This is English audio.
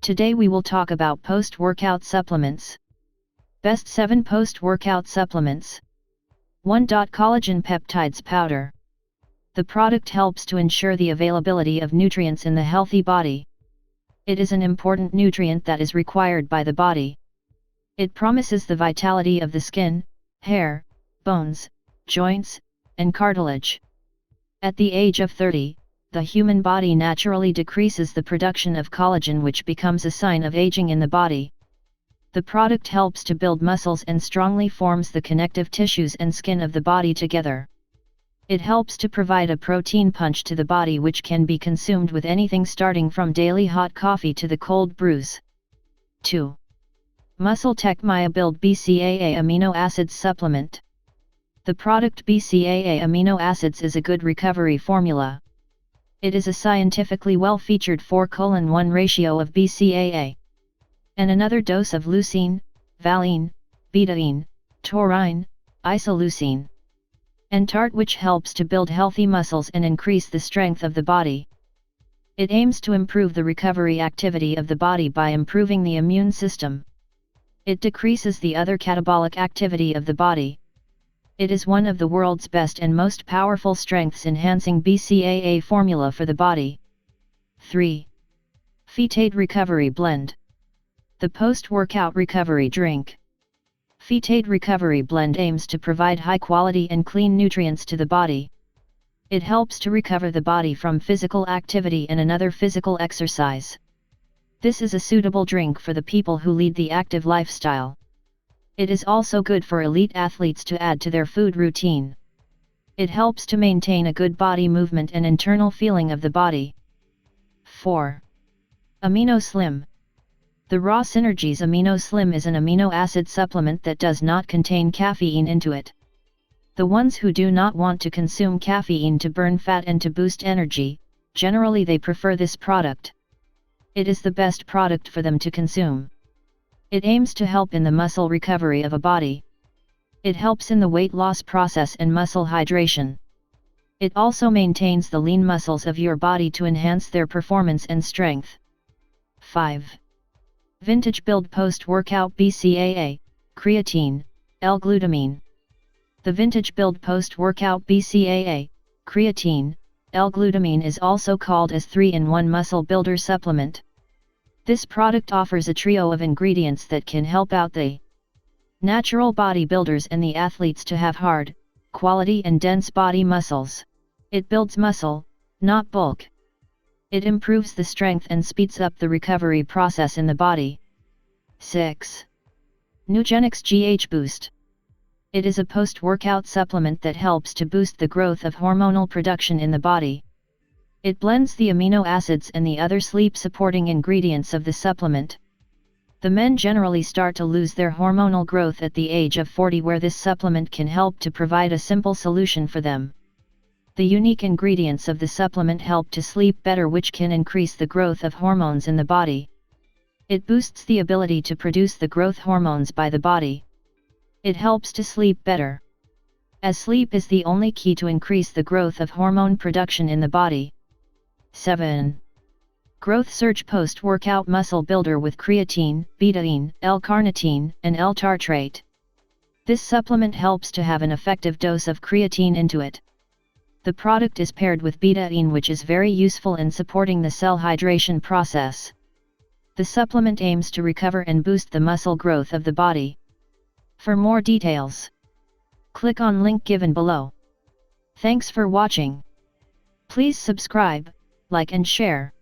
Today we will talk about post-workout supplements. Best 7 post-workout supplements. 1. Collagen peptides powder. The product helps to ensure the availability of nutrients in the healthy body. It is an important nutrient that is required by the body. It promises the vitality of the skin, hair, bones, joints, and cartilage. At the age of 30, the human body naturally decreases the production of collagen, which becomes a sign of aging in the body. The product helps to build muscles and strongly forms the connective tissues and skin of the body together. It helps to provide a protein punch to the body, which can be consumed with anything starting from daily hot coffee to the cold brews. 2. Muscle Tech MyoBuild BCAA Amino Acids Supplement. The product BCAA amino acids is a good recovery formula. It is a scientifically well-featured 4:1 ratio of BCAA. And another dose of leucine, valine, betaine, taurine, isoleucine, and tart, which helps to build healthy muscles and increase the strength of the body. It aims to improve the recovery activity of the body by improving the immune system. It decreases the other catabolic activity of the body. It is one of the world's best and most powerful strengths-enhancing BCAA formula for the body. 3. Phytade Recovery Blend. The post-workout recovery drink. Phytade Recovery Blend aims to provide high-quality and clean nutrients to the body. It helps to recover the body from physical activity and another physical exercise. This is a suitable drink for the people who lead the active lifestyle. It is also good for elite athletes to add to their food routine. It helps to maintain a good body movement and internal feeling of the body. 4. Amino Slim. The Raw Synergies Amino Slim is an amino acid supplement that does not contain caffeine into it. The ones who do not want to consume caffeine to burn fat and to boost energy, generally they prefer this product. It is the best product for them to consume. It aims to help in the muscle recovery of a body. It helps in the weight loss process and muscle hydration. It also maintains the lean muscles of your body to enhance their performance and strength. 5. Vintage Build Post-Workout BCAA, Creatine, L-Glutamine. The Vintage Build Post-Workout BCAA, Creatine, L-Glutamine is also called as 3-in-1 Muscle Builder Supplement. This product offers a trio of ingredients that can help out the natural bodybuilders and the athletes to have hard, quality and dense body muscles. It builds muscle, not bulk. It improves the strength and speeds up the recovery process in the body. 6. Nugenix GH Boost. It is a post-workout supplement that helps to boost the growth of hormonal production in the body. It blends the amino acids and the other sleep-supporting ingredients of the supplement. The men generally start to lose their hormonal growth at the age of 40, where this supplement can help to provide a simple solution for them. The unique ingredients of the supplement help to sleep better, which can increase the growth of hormones in the body. It boosts the ability to produce the growth hormones by the body. It helps to sleep better, as sleep is the only key to increase the growth of hormone production in the body. 7. Growth Surge Post-Workout Muscle Builder with Creatine, Betaine, L-Carnitine, and L-Tartrate. This supplement helps to have an effective dose of creatine into it. The product is paired with betaine, which is very useful in supporting the cell hydration process. The supplement aims to recover and boost the muscle growth of the body. For more details, click on link given below. Thanks for watching. Please subscribe, like and share.